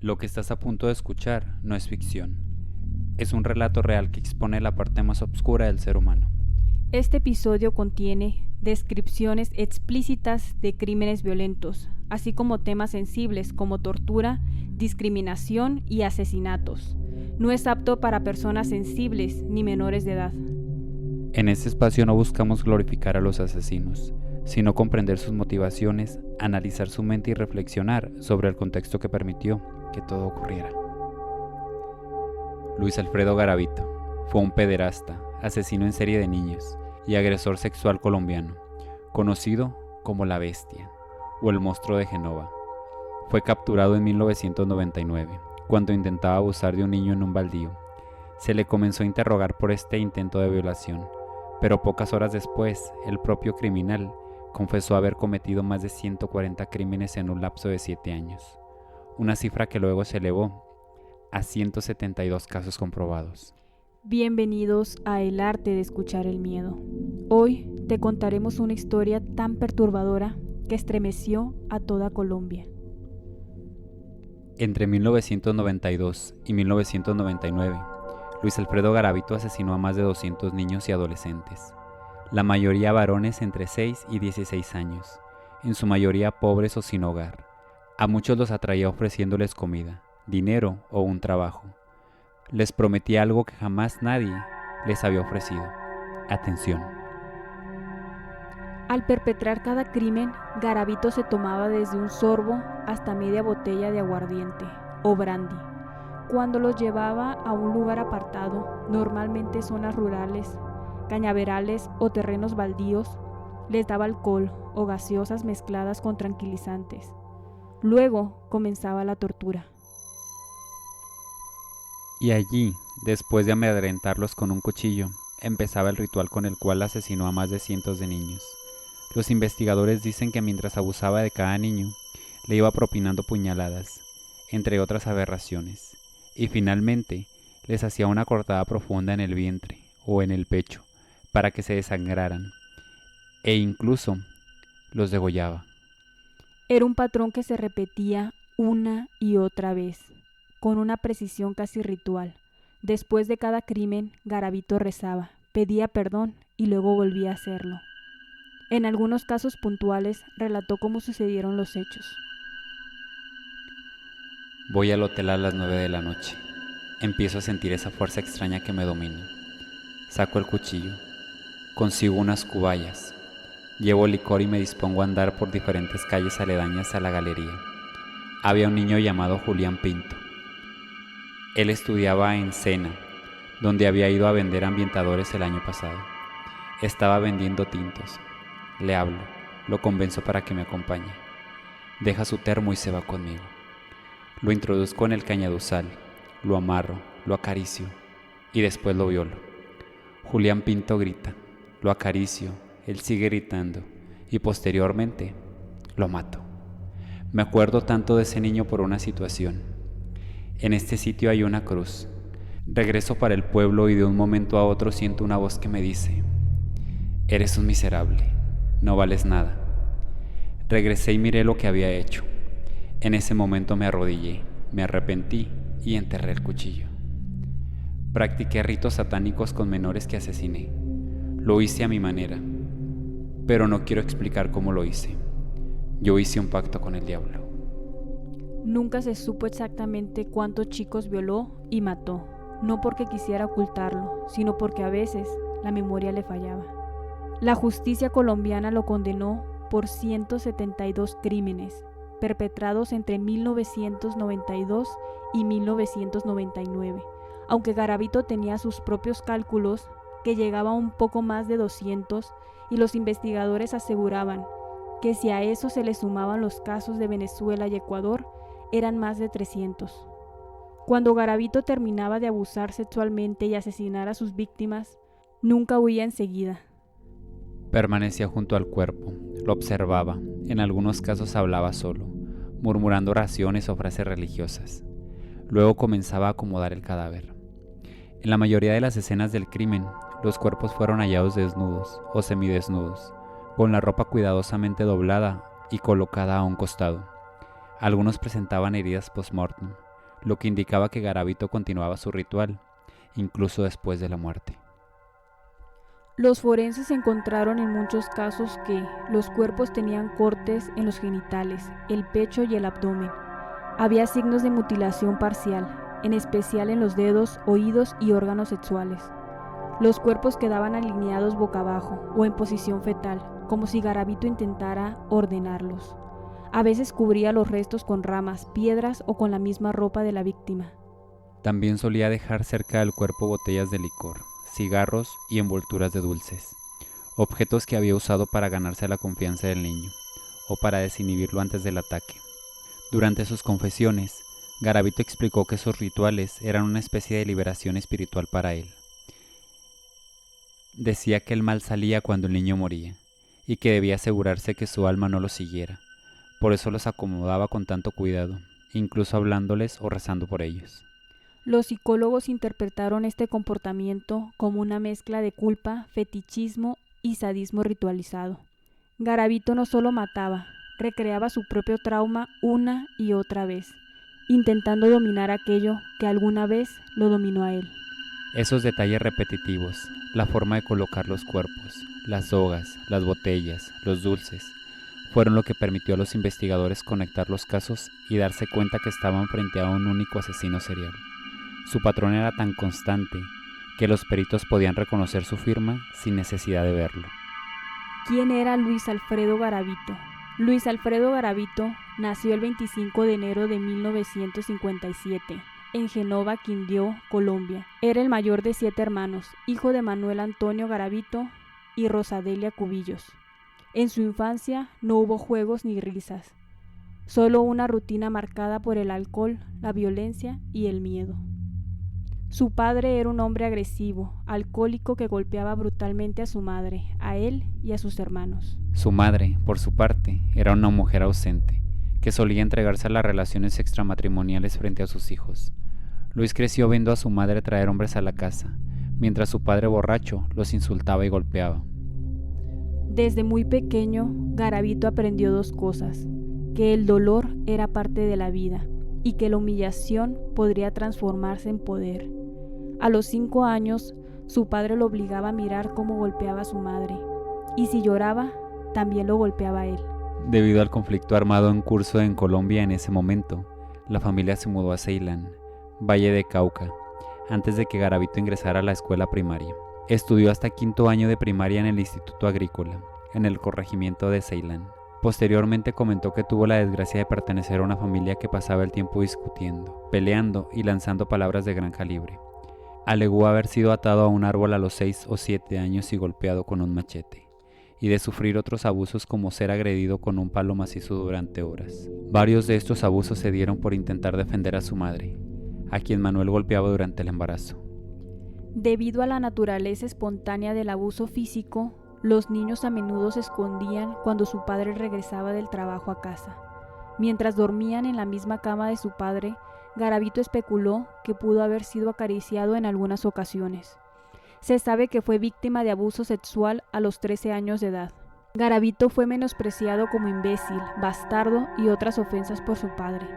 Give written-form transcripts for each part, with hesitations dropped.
Lo que estás a punto de escuchar no es ficción. Es un relato real que expone la parte más oscura del ser humano. Este episodio contiene descripciones explícitas de crímenes violentos, así como temas sensibles como tortura, discriminación y asesinatos. No es apto para personas sensibles ni menores de edad. En este espacio no buscamos glorificar a los asesinos, sino comprender sus motivaciones, analizar su mente y reflexionar sobre el contexto que permitió que todo ocurriera. Luis Alfredo Garavito fue un pederasta, asesino en serie de niños y agresor sexual colombiano, conocido como La Bestia o el Monstruo de Genova. Fue capturado en 1999, cuando intentaba abusar de un niño en un baldío. Se le comenzó a interrogar por este intento de violación, pero pocas horas después, el propio criminal confesó haber cometido más de 140 crímenes en un lapso de 7 años, una cifra que luego se elevó a 172 casos comprobados. Bienvenidos a El Arte de Escuchar el Miedo. Hoy te contaremos una historia tan perturbadora que estremeció a toda Colombia. Entre 1992 y 1999, Luis Alfredo Garavito asesinó a más de 200 niños y adolescentes, la mayoría varones entre 6 y 16 años, en su mayoría pobres o sin hogar. A muchos los atraía ofreciéndoles comida, dinero o un trabajo. Les prometía algo que jamás nadie les había ofrecido: atención. Al perpetrar cada crimen, Garavito se tomaba desde un sorbo hasta media botella de aguardiente o brandy. Cuando los llevaba a un lugar apartado, normalmente zonas rurales, cañaverales o terrenos baldíos, les daba alcohol o gaseosas mezcladas con tranquilizantes. Luego comenzaba la tortura. Y allí, después de amedrentarlos con un cuchillo, empezaba el ritual con el cual asesinó a más de cientos de niños. Los investigadores dicen que mientras abusaba de cada niño, le iba propinando puñaladas, entre otras aberraciones, y finalmente les hacía una cortada profunda en el vientre o en el pecho para que se desangraran, e incluso los degollaba. Era un patrón que se repetía una y otra vez, con una precisión casi ritual. Después de cada crimen, Garavito rezaba, pedía perdón y luego volvía a hacerlo. En algunos casos puntuales, relató cómo sucedieron los hechos. Voy al hotel a las 9 de la noche. Empiezo a sentir esa fuerza extraña que me domina. Saco el cuchillo. Consigo unas cubayas. Llevo licor y me dispongo a andar por diferentes calles aledañas a la galería. Había un niño llamado Julián Pinto. Él estudiaba en Sena, donde había ido a vender ambientadores el año pasado. Estaba vendiendo tintos. Le hablo, lo convenzo para que me acompañe. Deja su termo y se va conmigo. Lo introduzco en el cañaduzal, lo amarro, lo acaricio y después lo violo. Julián Pinto grita, lo acaricio, él sigue gritando y posteriormente lo mato. Me acuerdo tanto de ese niño por una situación. En este sitio hay una cruz. Regreso para el pueblo y de un momento a otro siento una voz que me dice: eres un miserable, no vales nada. Regresé y miré lo que había hecho. En ese momento me arrodillé, me arrepentí y enterré el cuchillo. Practiqué ritos satánicos con menores que asesiné. Lo hice a mi manera, pero no quiero explicar cómo lo hice. Yo hice un pacto con el diablo. Nunca se supo exactamente cuántos chicos violó y mató, no porque quisiera ocultarlo, sino porque a veces la memoria le fallaba. La justicia colombiana lo condenó por 172 crímenes, perpetrados entre 1992 y 1999, aunque Garavito tenía sus propios cálculos que llegaba a un poco más de 200, y los investigadores aseguraban que si a eso se le sumaban los casos de Venezuela y Ecuador, eran más de 300. Cuando Garavito terminaba de abusar sexualmente y asesinar a sus víctimas, nunca huía enseguida. Permanecía junto al cuerpo, lo observaba, en algunos casos hablaba solo, murmurando oraciones o frases religiosas. Luego comenzaba a acomodar el cadáver. En la mayoría de las escenas del crimen, los cuerpos fueron hallados desnudos o semidesnudos, con la ropa cuidadosamente doblada y colocada a un costado. Algunos presentaban heridas post-mortem, lo que indicaba que Garavito continuaba su ritual, incluso después de la muerte. Los forenses encontraron en muchos casos que los cuerpos tenían cortes en los genitales, el pecho y el abdomen. Había signos de mutilación parcial, en especial en los dedos, oídos y órganos sexuales. Los cuerpos quedaban alineados boca abajo o en posición fetal, como si Garavito intentara ordenarlos. A veces cubría los restos con ramas, piedras o con la misma ropa de la víctima. También solía dejar cerca del cuerpo botellas de licor, cigarros y envolturas de dulces, objetos que había usado para ganarse la confianza del niño o para desinhibirlo antes del ataque. Durante sus confesiones, Garavito explicó que esos rituales eran una especie de liberación espiritual para él. Decía que el mal salía cuando el niño moría y que debía asegurarse que su alma no lo siguiera. Por eso los acomodaba con tanto cuidado, incluso hablándoles o rezando por ellos. Los psicólogos interpretaron este comportamiento como una mezcla de culpa, fetichismo y sadismo ritualizado. Garavito no solo mataba, recreaba su propio trauma una y otra vez, intentando dominar aquello que alguna vez lo dominó a él. Esos detalles repetitivos, la forma de colocar los cuerpos, las sogas, las botellas, los dulces, fueron lo que permitió a los investigadores conectar los casos y darse cuenta que estaban frente a un único asesino serial. Su patrón era tan constante que los peritos podían reconocer su firma sin necesidad de verlo. ¿Quién era Luis Alfredo Garavito? Luis Alfredo Garavito nació el 25 de enero de 1957 en Génova, Quindío, Colombia. Era el mayor de 7 hermanos, hijo de Manuel Antonio Garavito y Rosadelia Cubillos. En su infancia no hubo juegos ni risas, solo una rutina marcada por el alcohol, la violencia y el miedo. Su padre era un hombre agresivo, alcohólico que golpeaba brutalmente a su madre, a él y a sus hermanos. Su madre, por su parte, era una mujer ausente, que solía entregarse a las relaciones extramatrimoniales frente a sus hijos. Luis creció viendo a su madre traer hombres a la casa, mientras su padre borracho los insultaba y golpeaba. Desde muy pequeño, Garavito aprendió 2 cosas: que el dolor era parte de la vida y que la humillación podría transformarse en poder. A los 5 años, su padre lo obligaba a mirar cómo golpeaba a su madre, y si lloraba, también lo golpeaba a él. Debido al conflicto armado en curso en Colombia en ese momento, la familia se mudó a Ceilán, Valle de Cauca, antes de que Garavito ingresara a la escuela primaria. Estudió hasta 5º año de primaria en el Instituto Agrícola, en el corregimiento de Ceilán. Posteriormente comentó que tuvo la desgracia de pertenecer a una familia que pasaba el tiempo discutiendo, peleando y lanzando palabras de gran calibre. Alegó haber sido atado a un árbol a los 6 o 7 años y golpeado con un machete, y de sufrir otros abusos como ser agredido con un palo macizo durante horas. Varios de estos abusos se dieron por intentar defender a su madre, a quien Manuel golpeaba durante el embarazo. Debido a la naturaleza espontánea del abuso físico, los niños a menudo se escondían cuando su padre regresaba del trabajo a casa. Mientras dormían en la misma cama de su padre, Garavito especuló que pudo haber sido acariciado en algunas ocasiones. Se sabe que fue víctima de abuso sexual a los 13 años de edad. Garavito fue menospreciado como imbécil, bastardo y otras ofensas por su padre,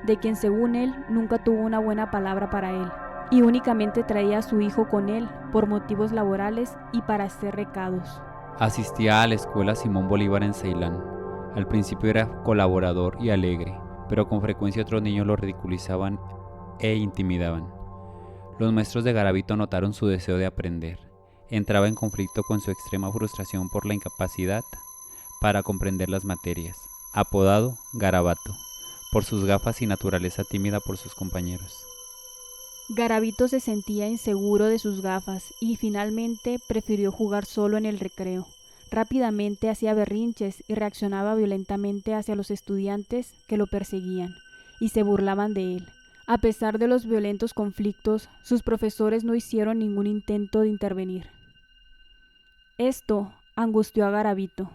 de quien según él nunca tuvo una buena palabra para él, y únicamente traía a su hijo con él por motivos laborales y para hacer recados. Asistía a la escuela Simón Bolívar en Ceilán. Al principio era colaborador y alegre, pero con frecuencia otros niños lo ridiculizaban e intimidaban. Los maestros de Garavito notaron su deseo de aprender. Entraba en conflicto con su extrema frustración por la incapacidad para comprender las materias, apodado Garabato, por sus gafas y naturaleza tímida por sus compañeros. Garavito se sentía inseguro de sus gafas y finalmente prefirió jugar solo en el recreo. Rápidamente hacía berrinches y reaccionaba violentamente hacia los estudiantes que lo perseguían y se burlaban de él. A pesar de los violentos conflictos, sus profesores no hicieron ningún intento de intervenir. Esto angustió a Garavito,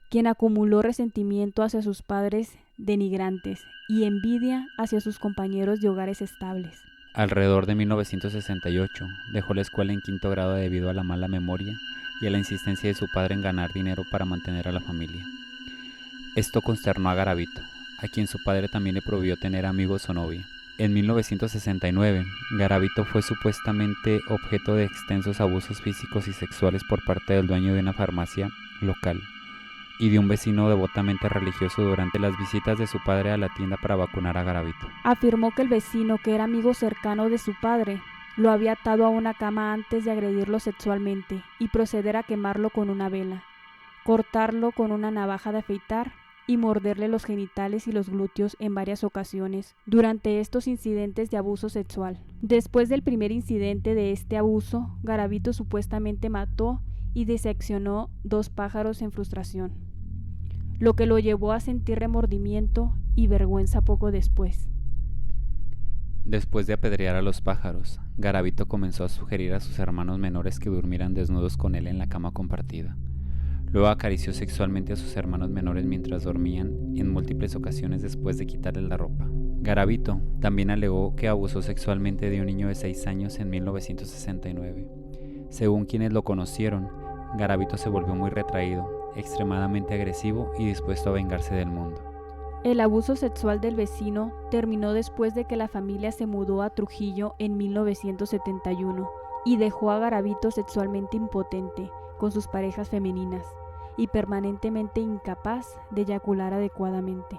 quien acumuló resentimiento hacia sus padres denigrantes y envidia hacia sus compañeros de hogares estables. Alrededor de 1968 dejó la escuela en 5º grado debido a la mala memoria y a la insistencia de su padre en ganar dinero para mantener a la familia. Esto consternó a Garavito, a quien su padre también le prohibió tener amigos o novia. En 1969, Garavito fue supuestamente objeto de extensos abusos físicos y sexuales por parte del dueño de una farmacia local y de un vecino devotamente religioso durante las visitas de su padre a la tienda para vacunar a Garavito. Afirmó que el vecino, que era amigo cercano de su padre, lo había atado a una cama antes de agredirlo sexualmente y proceder a quemarlo con una vela, cortarlo con una navaja de afeitar y morderle los genitales y los glúteos en varias ocasiones durante estos incidentes de abuso sexual. Después del primer incidente de este abuso, Garavito supuestamente mató y diseccionó 2 pájaros en frustración, lo que lo llevó a sentir remordimiento y vergüenza poco después. Después de apedrear a los pájaros, Garavito comenzó a sugerir a sus hermanos menores que durmieran desnudos con él en la cama compartida. Luego acarició sexualmente a sus hermanos menores mientras dormían en múltiples ocasiones después de quitarles la ropa. Garavito también alegó que abusó sexualmente de un niño de 6 años en 1969. Según quienes lo conocieron, Garavito se volvió muy retraído, extremadamente agresivo y dispuesto a vengarse del mundo. El abuso sexual del vecino terminó después de que la familia se mudó a Trujillo en 1971 y dejó a Garavito sexualmente impotente con sus parejas femeninas y permanentemente incapaz de eyacular adecuadamente.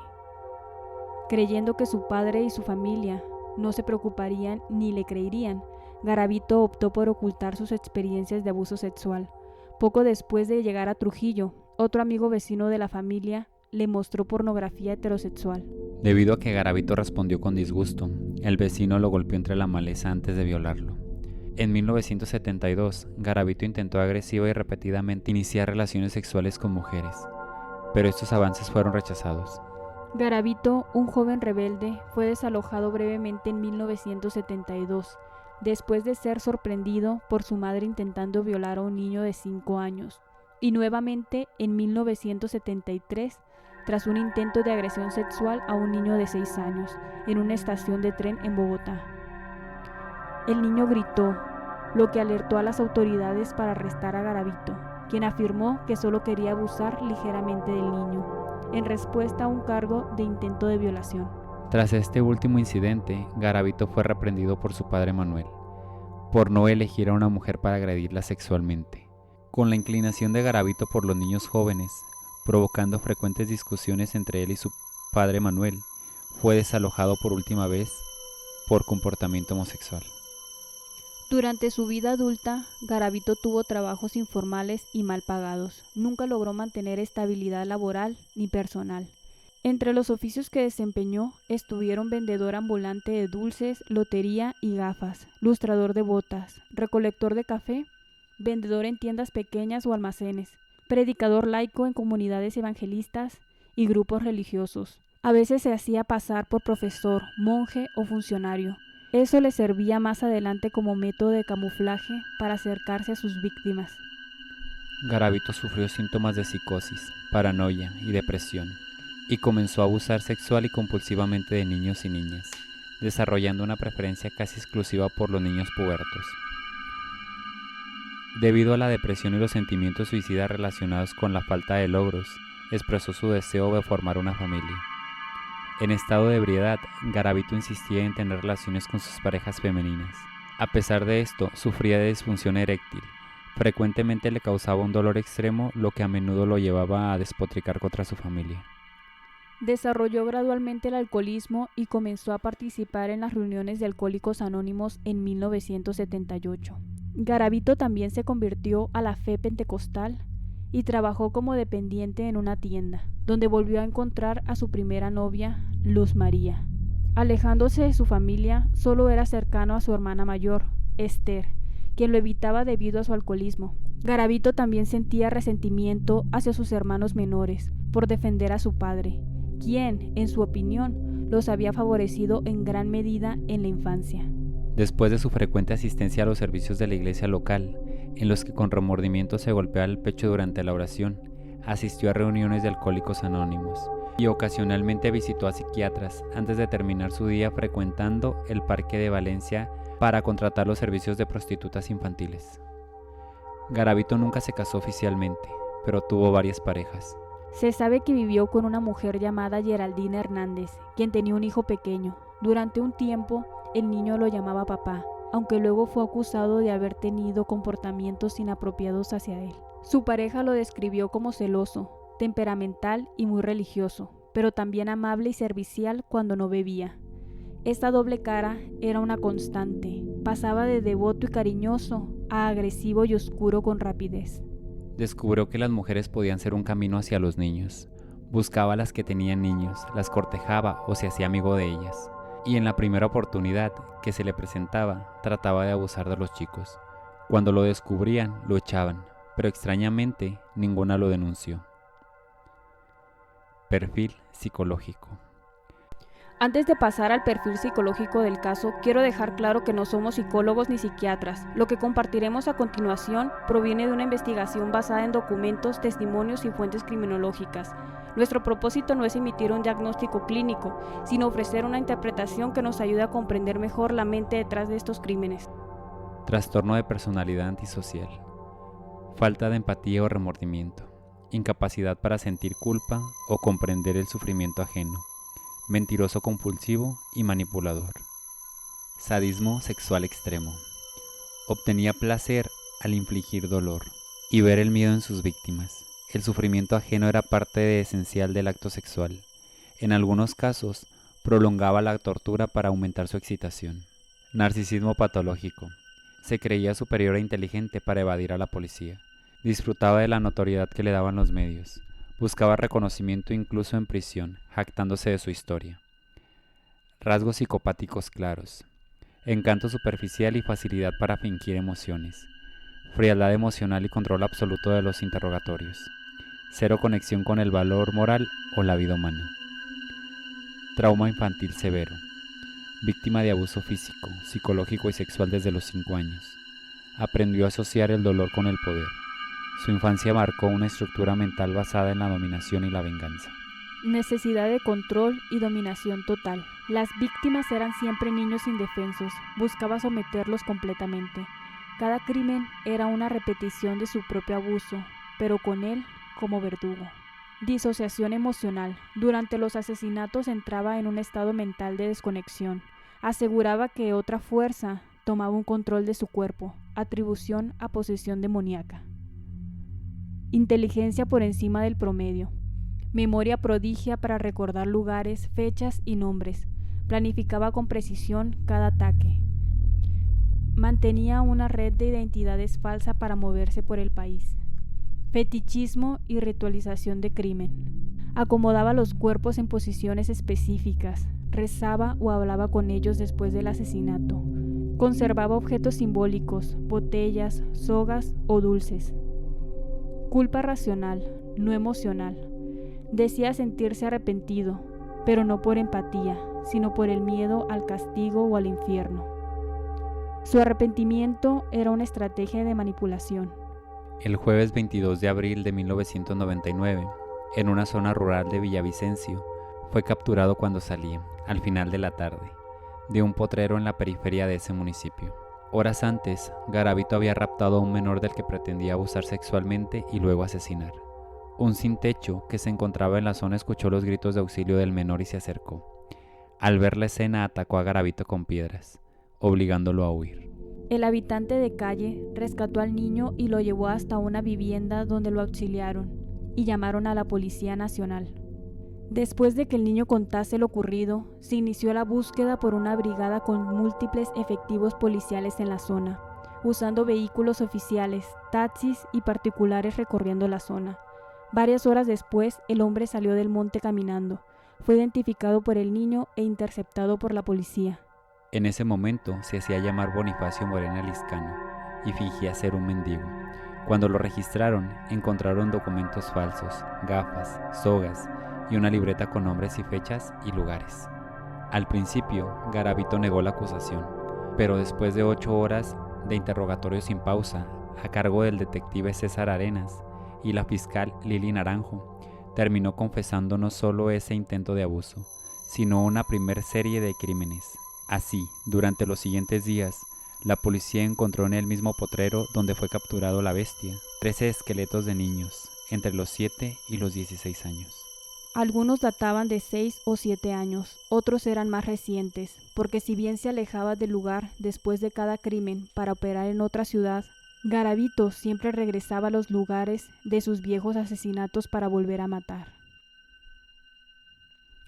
Creyendo que su padre y su familia no se preocuparían ni le creerían, Garavito optó por ocultar sus experiencias de abuso sexual. Poco después de llegar a Trujillo, otro amigo vecino de la familia le mostró pornografía heterosexual. Debido a que Garavito respondió con disgusto, el vecino lo golpeó entre la maleza antes de violarlo. En 1972, Garavito intentó agresiva y repetidamente iniciar relaciones sexuales con mujeres, pero estos avances fueron rechazados. Garavito, un joven rebelde, fue desalojado brevemente en 1972, después de ser sorprendido por su madre intentando violar a un niño de 5 años, y nuevamente en 1973, tras un intento de agresión sexual a un niño de 6 años, en una estación de tren en Bogotá. El niño gritó, lo que alertó a las autoridades para arrestar a Garavito, quien afirmó que solo quería abusar ligeramente del niño, en respuesta a un cargo de intento de violación. Tras este último incidente, Garavito fue reprendido por su padre Manuel, por no elegir a una mujer para agredirla sexualmente. Con la inclinación de Garavito por los niños jóvenes, provocando frecuentes discusiones entre él y su padre Manuel, fue desalojado por última vez por comportamiento homosexual. Durante su vida adulta, Garavito tuvo trabajos informales y mal pagados. Nunca logró mantener estabilidad laboral ni personal. Entre los oficios que desempeñó estuvieron vendedor ambulante de dulces, lotería y gafas, lustrador de botas, recolector de café, vendedor en tiendas pequeñas o almacenes, predicador laico en comunidades evangelistas y grupos religiosos. A veces se hacía pasar por profesor, monje o funcionario. Eso le servía más adelante como método de camuflaje para acercarse a sus víctimas. Garavito sufrió síntomas de psicosis, paranoia y depresión, y comenzó a abusar sexual y compulsivamente de niños y niñas, desarrollando una preferencia casi exclusiva por los niños pubertos. Debido a la depresión y los sentimientos suicidas relacionados con la falta de logros, expresó su deseo de formar una familia. En estado de ebriedad, Garavito insistía en tener relaciones con sus parejas femeninas. A pesar de esto, sufría de disfunción eréctil. Frecuentemente le causaba un dolor extremo, lo que a menudo lo llevaba a despotricar contra su familia. Desarrolló gradualmente el alcoholismo y comenzó a participar en las reuniones de Alcohólicos Anónimos en 1978. Garavito también se convirtió a la fe pentecostal y trabajó como dependiente en una tienda, donde volvió a encontrar a su primera novia, Luz María. Alejándose de su familia, solo era cercano a su hermana mayor, Esther, quien lo evitaba debido a su alcoholismo. Garavito también sentía resentimiento hacia sus hermanos menores por defender a su padre, quien, en su opinión, los había favorecido en gran medida en la infancia. Después de su frecuente asistencia a los servicios de la iglesia local, en los que con remordimiento se golpeaba el pecho durante la oración, asistió a reuniones de Alcohólicos Anónimos y ocasionalmente visitó a psiquiatras antes de terminar su día frecuentando el Parque de Valencia para contratar los servicios de prostitutas infantiles. Garavito nunca se casó oficialmente, pero tuvo varias parejas. Se sabe que vivió con una mujer llamada Geraldine Hernández, quien tenía un hijo pequeño. Durante un tiempo, el niño lo llamaba papá, aunque luego fue acusado de haber tenido comportamientos inapropiados hacia él. Su pareja lo describió como celoso, temperamental y muy religioso, pero también amable y servicial cuando no bebía. Esta doble cara era una constante, pasaba de devoto y cariñoso a agresivo y oscuro con rapidez. Descubrió que las mujeres podían ser un camino hacia los niños. Buscaba a las que tenían niños, las cortejaba o se hacía amigo de ellas. Y en la primera oportunidad que se le presentaba, trataba de abusar de los chicos. Cuando lo descubrían, lo echaban, pero extrañamente ninguna lo denunció. Perfil psicológico. Antes de pasar al perfil psicológico del caso, quiero dejar claro que no somos psicólogos ni psiquiatras. Lo que compartiremos a continuación proviene de una investigación basada en documentos, testimonios y fuentes criminológicas. Nuestro propósito no es emitir un diagnóstico clínico, sino ofrecer una interpretación que nos ayude a comprender mejor la mente detrás de estos crímenes. Trastorno de personalidad antisocial. Falta de empatía o remordimiento. Incapacidad para sentir culpa o comprender el sufrimiento ajeno. Mentiroso compulsivo y manipulador. Sadismo sexual extremo. Obtenía placer al infligir dolor y ver el miedo en sus víctimas. El sufrimiento ajeno era parte esencial del acto sexual. En algunos casos, prolongaba la tortura para aumentar su excitación. Narcisismo patológico. Se creía superior e inteligente para evadir a la policía. Disfrutaba de la notoriedad que le daban los medios. Buscaba reconocimiento incluso en prisión, jactándose de su historia. Rasgos psicopáticos claros. Encanto superficial y facilidad para fingir emociones. Frialdad emocional y control absoluto de los interrogatorios. Cero conexión con el valor moral o la vida humana. Trauma infantil severo. Víctima de abuso físico, psicológico y sexual desde los 5 años. Aprendió a asociar el dolor con el poder. Su infancia marcó una estructura mental basada en la dominación y la venganza. Necesidad de control y dominación total. Las víctimas eran siempre niños indefensos. Buscaba someterlos completamente. Cada crimen era una repetición de su propio abuso, pero con él como verdugo. Disociación emocional. Durante los asesinatos entraba en un estado mental de desconexión. Aseguraba que otra fuerza tomaba un control de su cuerpo. Atribución a posesión demoníaca. Inteligencia por encima del promedio. Memoria prodigia para recordar lugares, fechas y nombres. Planificaba con precisión cada ataque. Mantenía una red de identidades falsa para moverse por el país. Fetichismo y ritualización de crimen. Acomodaba los cuerpos en posiciones específicas. Rezaba o hablaba con ellos después del asesinato. Conservaba objetos simbólicos, botellas, sogas o dulces. Culpa racional, no emocional. Decía sentirse arrepentido, pero no por empatía, sino por el miedo al castigo o al infierno. Su arrepentimiento era una estrategia de manipulación. El jueves 22 de abril de 1999, en una zona rural de Villavicencio, fue capturado cuando salía, al final de la tarde, de un potrero en la periferia de ese municipio. Horas antes, Garavito había raptado a un menor del que pretendía abusar sexualmente y luego asesinar. Un sin techo que se encontraba en la zona escuchó los gritos de auxilio del menor y se acercó. Al ver la escena, atacó a Garavito con piedras, obligándolo a huir. El habitante de calle rescató al niño y lo llevó hasta una vivienda donde lo auxiliaron y llamaron a la Policía Nacional. Después de que el niño contase lo ocurrido, se inició la búsqueda por una brigada con múltiples efectivos policiales en la zona, usando vehículos oficiales, taxis y particulares recorriendo la zona. Varias horas después, el hombre salió del monte caminando. Fue identificado por el niño e interceptado por la policía. En ese momento se hacía llamar Bonifacio Morena Liscano y fingía ser un mendigo. Cuando lo registraron, encontraron documentos falsos, gafas, sogas y una libreta con nombres y fechas y lugares. Al principio, Garavito negó la acusación, pero después de 8 horas de interrogatorio sin pausa, a cargo del detective César Arenas y la fiscal Lili Naranjo, terminó confesando no solo ese intento de abuso, sino una primer serie de crímenes. Así, durante los siguientes días, la policía encontró en el mismo potrero donde fue capturado la bestia 13 esqueletos de niños entre los 7 y los 16 años. Algunos databan de 6 o 7 años, otros eran más recientes, porque si bien se alejaba del lugar después de cada crimen para operar en otra ciudad, Garavito siempre regresaba a los lugares de sus viejos asesinatos para volver a matar.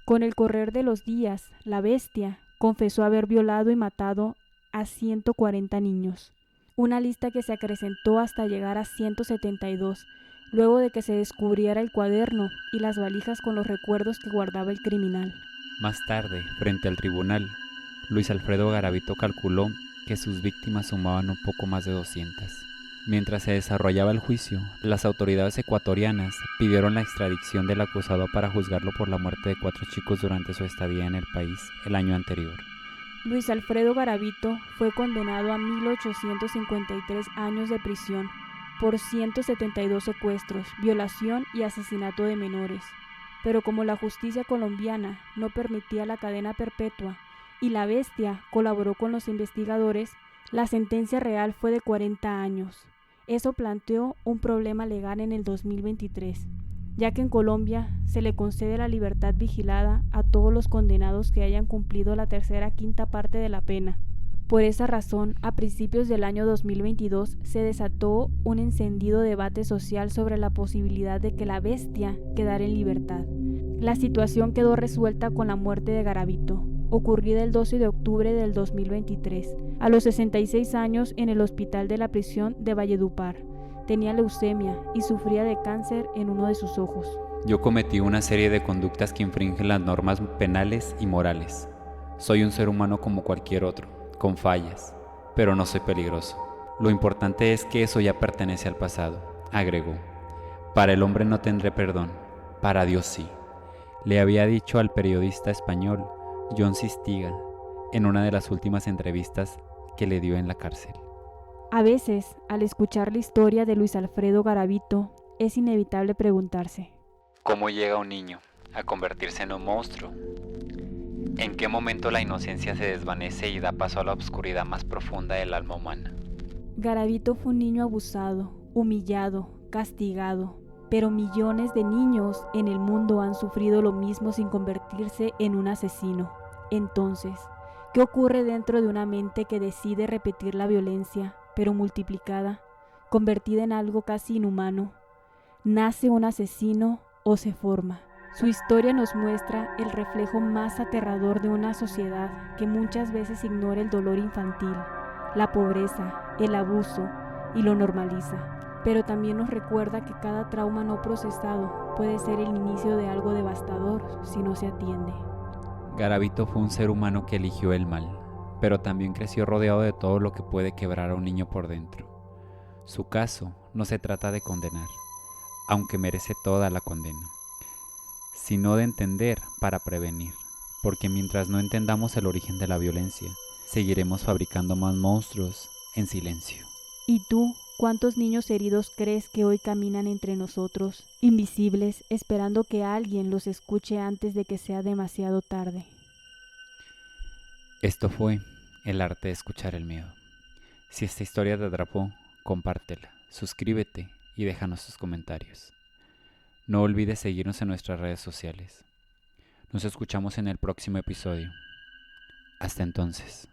Con el correr de los días, la bestia confesó haber violado y matado a 140 niños, una lista que se acrecentó hasta llegar a 172, luego de que se descubriera el cuaderno y las valijas con los recuerdos que guardaba el criminal. Más tarde, frente al tribunal, Luis Alfredo Garavito calculó que sus víctimas sumaban un poco más de 200. Mientras se desarrollaba el juicio, las autoridades ecuatorianas pidieron la extradición del acusado para juzgarlo por la muerte de 4 chicos durante su estadía en el país el año anterior. Luis Alfredo Garavito fue condenado a 1.853 años de prisión por 172 secuestros, violación y asesinato de menores. Pero como la justicia colombiana no permitía la cadena perpetua y la bestia colaboró con los investigadores, la sentencia real fue de 40 años. Eso planteó un problema legal en el 2023, ya que en Colombia se le concede la libertad vigilada a todos los condenados que hayan cumplido la tercera quinta parte de la pena. Por esa razón, a principios del año 2022 se desató un encendido debate social sobre la posibilidad de que la bestia quedara en libertad. La situación quedó resuelta con la muerte de Garavito, ocurrida el 12 de octubre del 2023, a los 66 años en el hospital de la prisión de Valledupar. Tenía leucemia y sufría de cáncer en uno de sus ojos. Yo cometí una serie de conductas que infringen las normas penales y morales. Soy un ser humano como cualquier otro, con fallas, pero no soy peligroso. Lo importante es que eso ya pertenece al pasado, agregó. Para el hombre no tendré perdón, para Dios sí. Le había dicho al periodista español Jon Sistiga en una de las últimas entrevistas que le dio en la cárcel. A veces, al escuchar la historia de Luis Alfredo Garavito, es inevitable preguntarse: ¿cómo llega un niño a convertirse en un monstruo? ¿En qué momento la inocencia se desvanece y da paso a la oscuridad más profunda del alma humana? Garavito fue un niño abusado, humillado, castigado, pero millones de niños en el mundo han sufrido lo mismo sin convertirse en un asesino. Entonces, ¿qué ocurre dentro de una mente que decide repetir la violencia, pero multiplicada, convertida en algo casi inhumano? ¿Nace un asesino o se forma? Su historia nos muestra el reflejo más aterrador de una sociedad que muchas veces ignora el dolor infantil, la pobreza, el abuso y lo normaliza. Pero también nos recuerda que cada trauma no procesado puede ser el inicio de algo devastador si no se atiende. Garavito fue un ser humano que eligió el mal, pero también creció rodeado de todo lo que puede quebrar a un niño por dentro. Su caso no se trata de condenar, aunque merece toda la condena, sino de entender para prevenir, porque mientras no entendamos el origen de la violencia, seguiremos fabricando más monstruos en silencio. ¿Y tú? ¿Cuántos niños heridos crees que hoy caminan entre nosotros, invisibles, esperando que alguien los escuche antes de que sea demasiado tarde? Esto fue El arte de escuchar el miedo. Si esta historia te atrapó, compártela, suscríbete y déjanos tus comentarios. No olvides seguirnos en nuestras redes sociales. Nos escuchamos en el próximo episodio. Hasta entonces.